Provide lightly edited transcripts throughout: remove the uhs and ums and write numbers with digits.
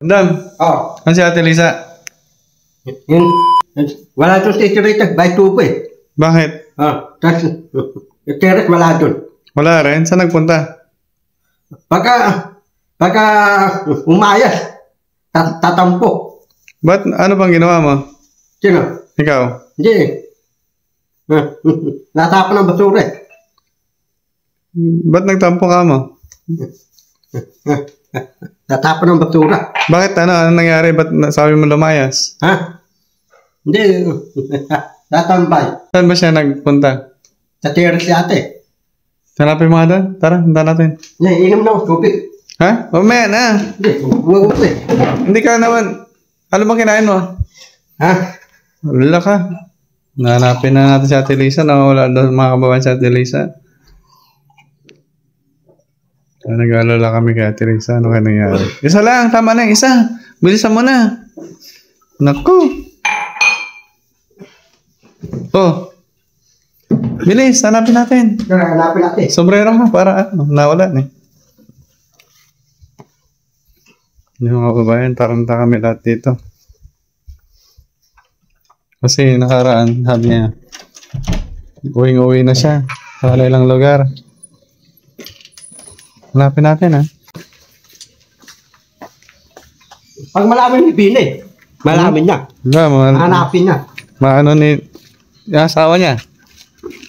Bandam, Oh. ano si Ate Lisa? Yun. Wala doon si Tirita. By 2 pa eh. Bakit? Tapos, Tirit wala doon. Wala rin? Saan nagpunta? Pagka umayas, tatampo. Ba't ano bang ginawa mo? Sino? Ikaw? Hindi eh. Natapon ng basura eh. Ba't nagtampo ka mo? Natapon ng basura. Bakit ano? Ano nangyari? Ba't sabi mo lumayas? Ha? Hindi. Tatambay. Saan ba siya nagpunta? Sa Tirit si ate. Hanapin mo nga doon. Tara, punta natin. Hindi, inom na ako tubig. Ha? Mamaya na. Hindi, huwag eh. Hindi ka naman. Ano bang kinain mo? Ha? Wala ka. Nanapin na natin si Ate Lisa. Nawawala doon mga kababayan si Ate Lisa. Nag-alala kami kay Ate Lisa. Ano kaya nangyari? Isa lang. Tama na. Isa. Bilisan mo na. Naku. Oh. Bilis. Hanapin natin. Hanapin natin. Sombrero ka para ano. Nawala eh. Yung mga kababayan. Taranta kami lahat dito. Kasi nakaraan, sabi niya, uwing-uwi na siya sa ilang lugar. Hanapin natin, ha? Pag malamin ni Bine, malamin niya. Hanapin niya. Maano ni yung asawa niya.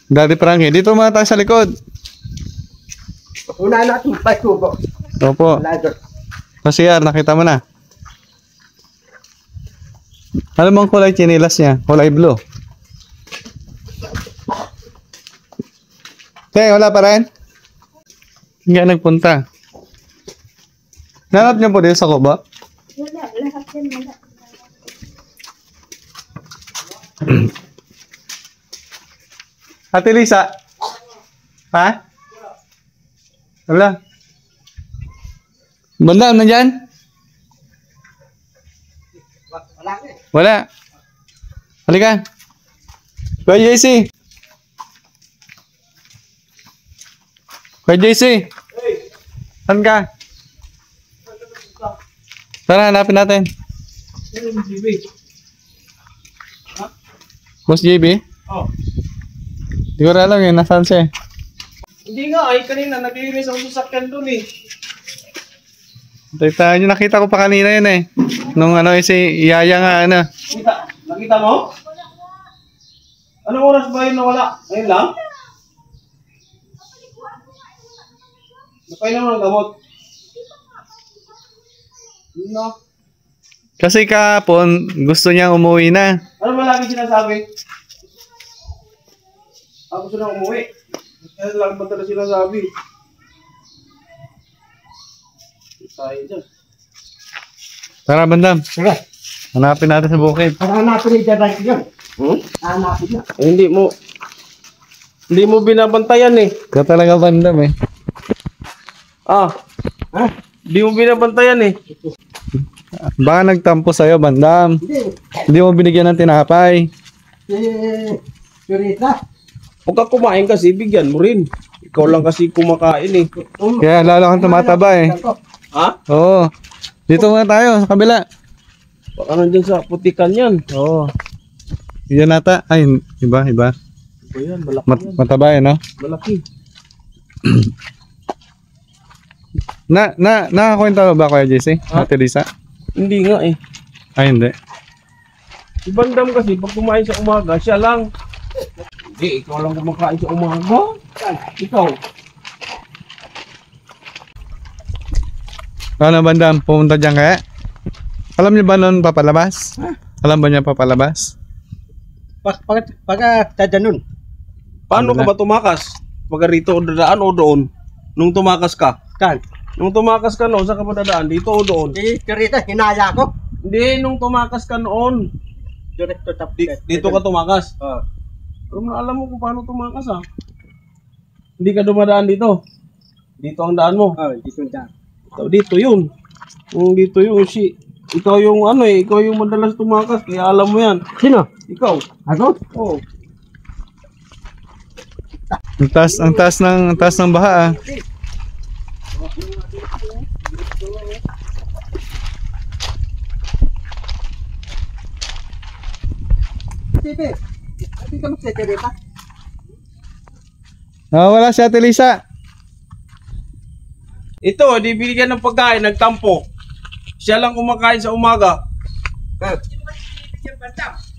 Daddy Frankie, dito mga tayo sa likod. Una natin, by 2 po. Opo. Sa CR, nakita mo na. Ano bang kulay chinilas niya? Kulay blue. Okay, wala pa rin? Hindi ka nagpunta. Nanap niyo po dito sa kuba? Wala, lahat yan wala. Ate Lisa? Ha? Wala. Bandam, nandyan? Wala. Halika. Kuya JC. Kuya JC. Saan ka? Tara, hanapin natin. Boss JB? Oh. Di ko alam yun, nasaan siya? Hindi nga, ay kanina naglinis ako sa sakyan doon eh. Tayo nyo, nakita ko pa kanina yun eh. Nung ano, si Yaya nga ano. Nakita mo? Anong oras ba yun nawala? Ngayon lang? Napainom ng gamot. No. Kasi kahapon, gusto niyang umuwi na. Ano ba lagi sinasabi? Ako gusto na umuwi. Kaya lang ba talaga sinasabi? Tayo dyan. Tara, Bandam. Sige. Hanapin natin sa bukid. Hanapin niya dyan yun. Hanapin niya. Hindi mo binabantayan eh. Ka talaga, Bandam eh. Ah. Ha? Hindi mo binabantayan eh. Baka nagtampo sa'yo, Bandam. Hindi. Hindi mo binigyan ng tinapay. Si Tirita. Huwag ka kumain kasi, bigyan mo rin. Ikaw lang kasi kumakain eh. Kaya lalo kang tumataba eh. Ha? Oo. Dito muna tayo, sa kabila. Baka nandyan sa putikan yan. Oo. Yan nata. Ay, iba. Ito yan, malaki yan. Mataba eh, no? Malaki. Nakakwenta mo ba, Kuya JC? Ate Lisa? Hindi nga eh. Ay, hindi. Si Bandam kasi, pag kumain sa umaga, siya lang. Hindi, ikaw lang kumakain sa umaga. Ikaw. Ano, Bandam? Pumunta dyan kaya? Alam niyo ba noon papalabas? Alam ba niya papalabas? Pagka tadyan nun. Paano ka ba tumakas? Pag rito o dadaan o doon? Nung tumakas ka? Saan? Nung tumakas ka noon, saan ka ba dadaan? Dito o doon? Si Tirita, hinaya ko. Hindi, nung tumakas ka noon. Dito ka tumakas. Pero alam mo kung paano tumakas ha. Hindi ka dumadaan dito. Dito ang daan mo. Dito dyan. Dito yun. Dito yun. Ikaw yung ano eh. Ikaw yung madalas tumakas. Kaya alam mo yan. Sino? Ikaw. Ako? Oo. Ang taas ng baha ah. Titi. Hindi ka magsesereta. Wala si Ate Lisa. Ito, di binigyan ng pagkain, nagtampo. Siya lang kumakain sa umaga.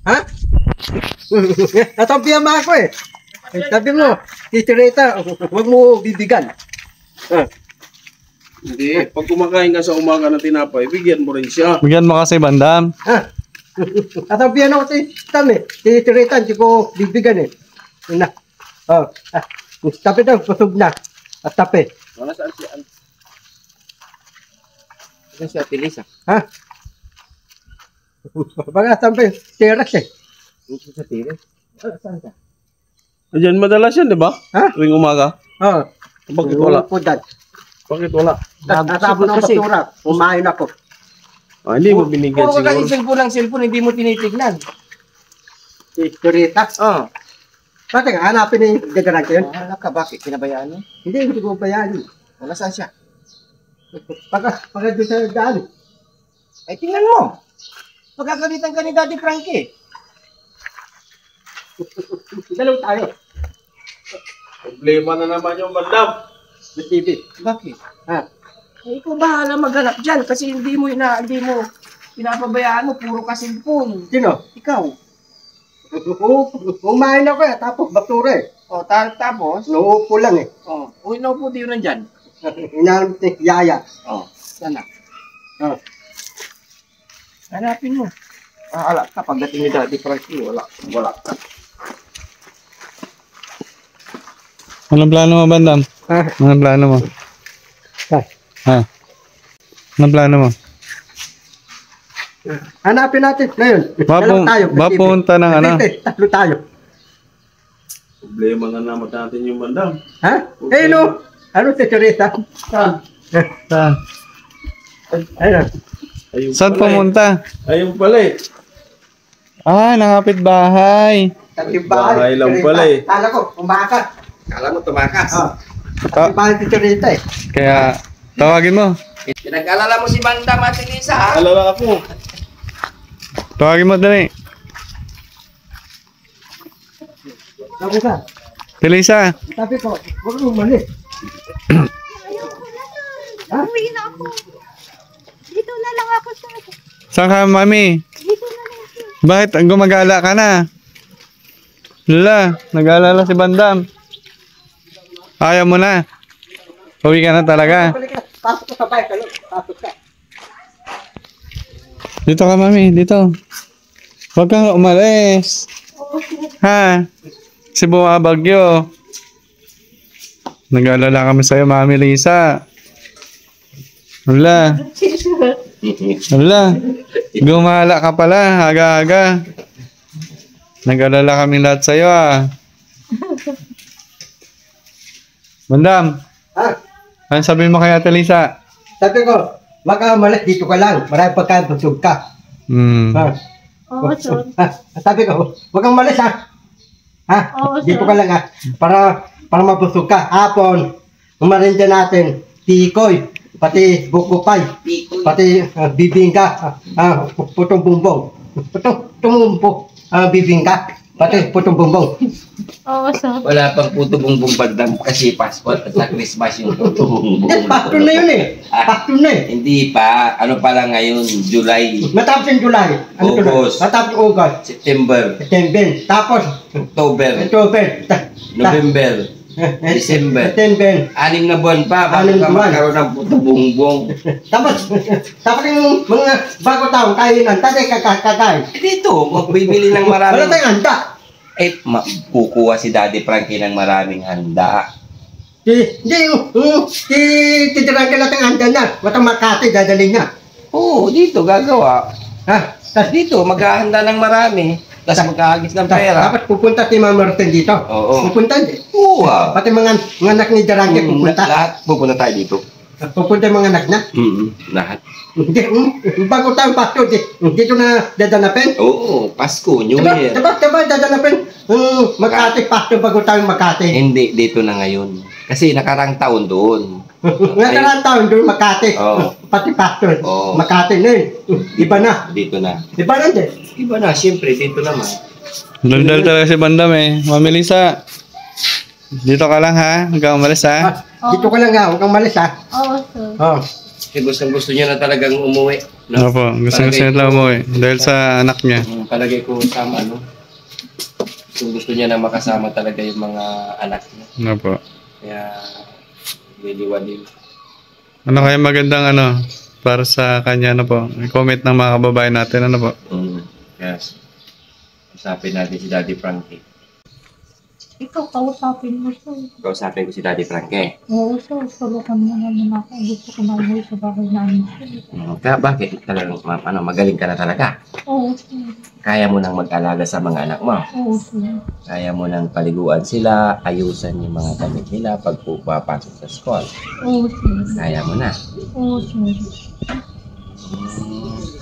Ha? Natampihan mo ako eh. Sabi mo, titireta, huwag mo bibigan. Hindi, pag kumakain ka sa umaga ng tinapay, bigyan mo rin siya. Bigyan mo kasi bandam. Ha? Natampihan ako titireta, hindi ko bibigan eh. Yun na. Oh, tapi daw, kusog na. At tapi. Wala saan siya. Ito si Ate Lisa. Ha? Baga sampai teras eh. Ito sa tire. Saan ka? Diyan madalas yan, di ba? Ha? Tuwing umaga. Oo. Bakit wala? Pudan. Bakit wala? Natapon ng Kasi- basura. Umain ako. Ah, hindi mo binigyan Puro ka kasi siguro. cellphone, hindi mo tinitignan. Titireta. Oo. Bakit hanapin na yung gagaran ko yun? Anak ka, bakit? Pinabayaan mo? Hindi ko bayani. Wala saan siya? Pagka doon sa daan. Ay, tingnan mo. Pagkakalitan ka ni Daddy Frankie. Dalaw tayo. Problema na naman yung bandam. Sa TV. Bakit? Ha? Ay, ikaw bahala maghanap dyan kasi hindi mo pinapabayaan mo, puro ka cellphone. Sino? Ikaw. Umain ako eh. Tapos basura eh. O, tapos? Nauupo lang eh. O, uy, naupo din nandyan. Inaanap ni Yaya. O, sana. Oh. Hanapin mo. Ala ka, pagdating ni Daddy Frankie, wala ka. Anong plano mo, bandam? Ha? Anong plano mo? Ha? Ha? Anong plano mo? Hanapin natin ngayon. Bapun- Dalaw tayo. sa TV. bapunta ng ano? Tatlo tayo. Problema na naman natin yung bandam. Ha? Eh no. Ano si Teresa? Saan? Ayun. Ayun Saan pala eh. pumunta? Ayun pala eh. Nakapit bahay. Bahay lang pala eh. Kala ko, umakas. Kala mo tumakas. Bahay si Teresa eh. Kaya, tawagin mo. Pinag-alala mo si Bandam at si Lisa, ha? Alala ako. Tawagin mo, dali. Sabi ka, Telisa. sabi ko, huwag mo umalis. Ayoko na. Ha? Uwi na ako. Dito na lang ako sa... Saan ka, mami? Dito na lang ako. Bakit gumagala ka na? Lala, nag-aalala si Bandam. Ayaw mo na. Uwi ka na talaga. Balik ka, pasok ka sa bahay ka, pasok ka. Dito ka, mami. Dito. Huwag kang umalis. Ha? Kasi bumabagyo. Nag-aalala kami sa'yo, Mami Lisa. Wala. Wala. Gumala ka pala, aga-aga. Nag-aalala kami lahat sa'yo, ah. Bandam, Ha? ano sabihin mo kay Ate Lisa? Sabi ko, wag ka umalis, dito ka lang. Marami pagkain, busog ka. Ha? Oo, Son. Sabi ko, wag kang umalis ha. Ha? Oo, Dito sir. ka lang ha. Para mabusog ka. Hapon, umarinda natin, tikoy, pati bukupay, pati bibingka, putong bumbong. Putong bumbong, bibingka, pati putong bumbong. Oo, Son. Wala pang puto bumbong Bandam kasi passport at sa Christmas yung puto bumbong. Pasto na yun eh. Pasto na eh. Hindi pa. Ano pala ngayon? July, Matapos yung July. August. Matapos yung August. September, September. Tapos, October, October. November, December. September. 6 na buwan pa bago 6 ka buwan. magkaroon ng puto bumbong. Tapos yung mga bago taong kainan, tatay kakain. Dito, magbibili ng Wala maraming... tayong handa. Kukuha si Daddy Frankie ng maraming handa. Hindi, titirang ka natin handa na. Watang Makati, dadalhin niya. Oo, dito gagawa. Ha? Tapos dito, maghahanda ng marami. Tapos magkahagis ng pera. Dapat pupunta si Ma'am Martin dito. Oo. Pupunta din. Oo. Pati mga anak ni Darangke pupunta. Lahat pupunta tayo dito. Pupunta yung mga anak na. Lahat. Hindi, bago tayo pasto, dito na dadanapin. Oo, Pasko, New Year. Diba dadanapin? Makati, pasto bago tayo Makati. Hindi, dito na ngayon. Kasi nakarang taon doon. Nakaraan taon doon Makati. Oo. Pati pasto. Oo. Makati na yun. Iba na. Dito na. Iba na din. Iba na, siyempre, dito naman. Daldal talaga si Bandam eh. Mami Lisa, dito ka lang ha. Huwag kang umalis ha. Dito ka lang ha, huwag kang malis ha. Oo, sir. Oh. Kasi gusto niya na talagang umuwi. No? Opo, gusto niya lang umuwi. Dahil sa anak niya. Palagay ko tama, no? Gusto niya na makasama talaga yung mga anak niya. Opo. Kaya, liliwanil. Ano kaya magandang para sa kanya po? I-comment ng mga kababayan natin po? Yes. Usapin natin si Daddy Frankie. Ikaw, kausapin mo, sir. Kausapin ko si Daddy Frankie. Oo, sir. Sulukan mo naman ako. Gusto ko na umuwi sa bahay namin, sir. Kaya bakit? Talagang, magaling ka na talaga. Oo, sir. Kaya mo nang mag-alaga sa mga anak mo. Oo, sir. Kaya mo nang paliguan sila, ayusan yung mga damit nila pag papasok sa school. Oo, sir. Kaya mo na. Oo, sir.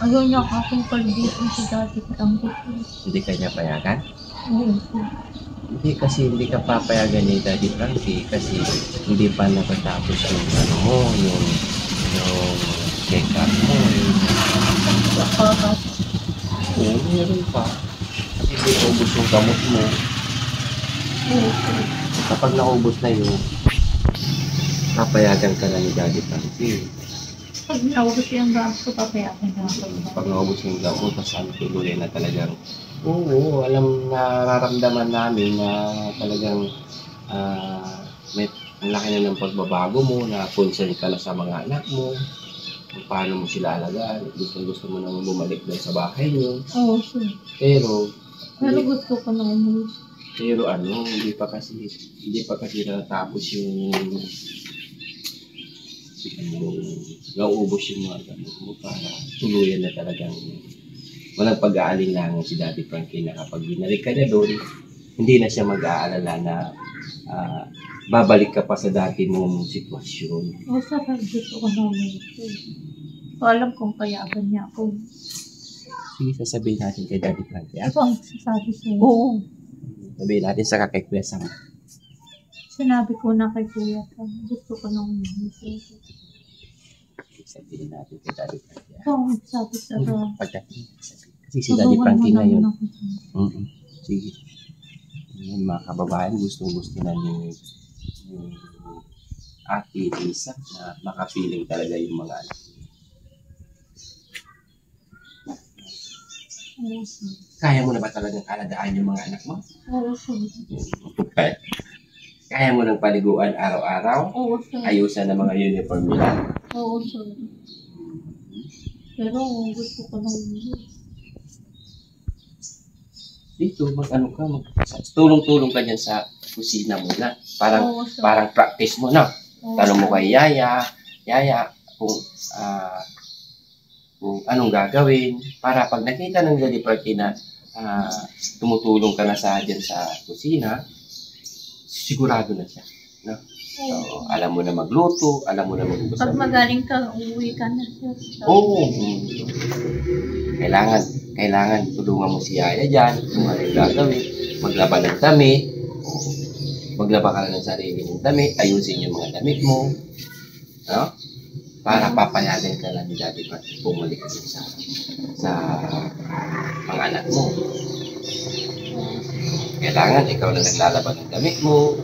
Ayaw niya akong palibutin si Daddy Frankie, sir. Hindi ka niya payagan? Oo, sir. Hindi kasi hindi ka papayagan ni Daddy Frankie kasi hindi pa natatapos yung yung check-up mo. Bakit? Oo, meron pa. Kasi hindi naubos yung gamot mo. Oo, sir. Kapag naubos na yun, papayagan ka na ni Daddy Frankie. Pag naubos yung gamit ko, papayagan na ako. Pag naubos yung gamot, tapos tuloy na talagang oo, nararamdaman namin na talagang may ang laki na ng pagbabago mo, na concern ka na sa mga anak mo, kung paano mo sila alagaan, gusto mo nang bumalik doon sa bahay niyo. Oo, sir. Pero Gusto ko na umuwi. pero hindi pa kasi natatapos yung naubos yung mga gamot mo para tuluyan na talagang walang pag-aalinlangan si Daddy Frankie na kapag binalik ka na doon, hindi na siya mag-aalala na babalik ka pa sa dati mong sitwasyon. Oo, sir. Gusto ko na umuwi, sir. So, alam kong payagan niya ako. Sige, sasabihin natin kay Daddy Frankie. Ito ang sasabi sa'yo. Oo. Sabihin natin sa kay Kuya Sam. Sinabi ko na kay Kuya Sam, gusto ko na umuwi, sir. Sabihin natin kay Daddy Frankie. Ito ang sabi sa'yo. Pagdating, kasi si Daddy Frankie Tulungan mo ngayon. naman ako, sir. Sige. Yung mga kababayan, gusto na ni Ate Lisa na makapiling talaga yung mga anak. Oo, sir. Kaya mo na ba talagang alagaan yung mga anak mo? Oo, sir. Kaya mo nang paliguan araw-araw? Oo, sir. Ayusan ng mga uniform nila? Oo, sir. Pero gusto ko na umuwi. Dito, tulong-tulong ka dyan sa kusina muna. Oo, sir. Parang practice mo na. Oo, Tanong mo sir. kay Yaya, kung anong gagawin para pag nakita ng Daddy Frankie na tumutulong ka na dyan sa kusina, sigurado na siya. No? So, alam mo na magluto, alam mo na magubos. Pag magaling ka, uuwi ka na, sir. Oo. Kailangan tulungan mo si Yaya dyan, kung ano yung gagawin, maglaba ng damit, maglaba ka na ng sarili mong damit, ayusin yung mga damit mo, no? Para papayagan ka lang ni Daddy Frankie bumalik ka sa mga anak mo. Kailangan ikaw na naglalaba ng damit mo,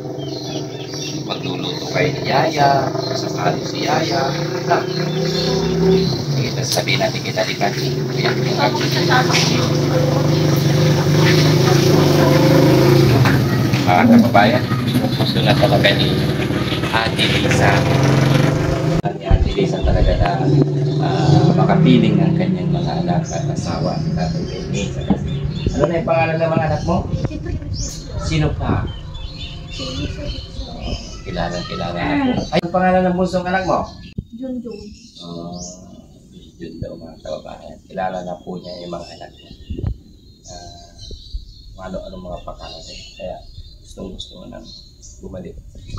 magluluto kayo ni Yaya, sasali si Yaya, na. Sige, tapos sabihin natin kay Daddy Frankie. Ako sasama ko. Mga kababayan, gusto na talaga ni Ate Lisa. Ni Ate Lisa talaga na makapiling ang kanyang mga anak at asawa at Tatay Benny. Ano na yung pangalan ng mga anak mo? Sino ka? Kilala ako. Ay, yung pangalan ng bunsong anak mo? Junjun. Yun daw mga kababayan. Kilala na po niya yung mga anak niya. Ano mga pangalan niya. Kaya gusto nang bumalik.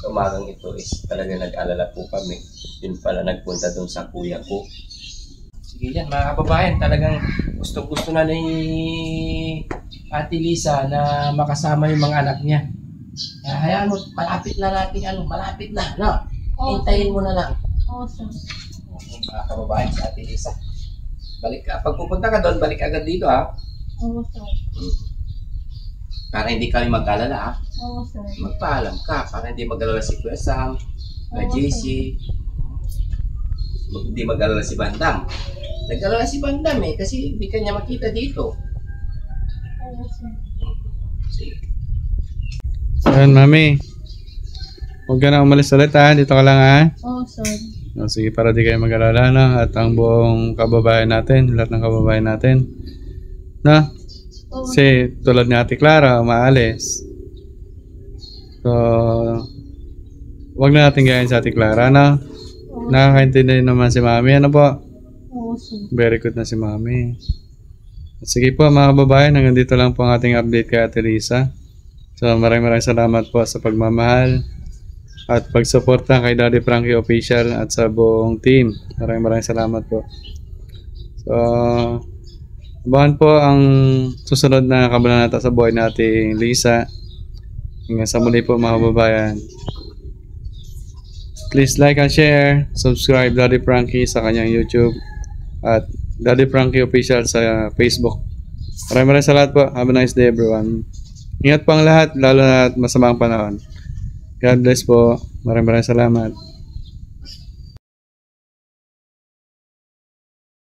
Umagang ito is talaga nag-alala po kami. Yun pala nagpunta dun sa kuya ko. Sige yan mga kababayan, talagang gusto na ni Ate Lisa na makasama yung mga anak niya. Kaya hayaan mo, malapit na natin malapit na, no? Hintayin mo na lang. Oo, sir. Mga kababayan, si Ate Lisa. Balik ka, pag pupunta ka doon, balik agad dito ha. Oo, sir. Para hindi kami mag-alala, Oo, sir. magpaalam ka para hindi mag-alala si Kuya Sam, Kuya JC, hindi mag-alala si Bandam. Nag-alala si Bandam kasi hindi kanya makita dito. Oo, sir. Sige. Ayan, mami. Huwag ka na umalis ulit ha. Dito ka lang ha. Oo, sir. Sige, para di kayo mag-alala na. At ang buong kababayan natin, lahat ng kababayan natin. Na? Oo, Kasi tulad ni Ate Clara, umaalis. So, wag na natin gayahin sa Ate Clara, na. oo, Nakakaintindi naman si mami. Ano po? oo, sir. Very good na si mami. Sige po mga kababayan, hanggang dito lang po ang ating update kay Ate Risa. So maraming salamat po sa pagmamahal at pagsuporta kay Daddy Frankie Official at sa buong team. Maraming salamat po. So, abangan po ang susunod na kabanata sa buhay nating Lisa. Hanggang sa muli po mga kababayan. Please like and share, subscribe Daddy Frankie sa kanyang YouTube at Daddy Frankie Official sa Facebook. Maraming salamat po. Have a nice day everyone. Ingat po ang lahat, lalo na masamang panahon. God bless po. Maraming salamat.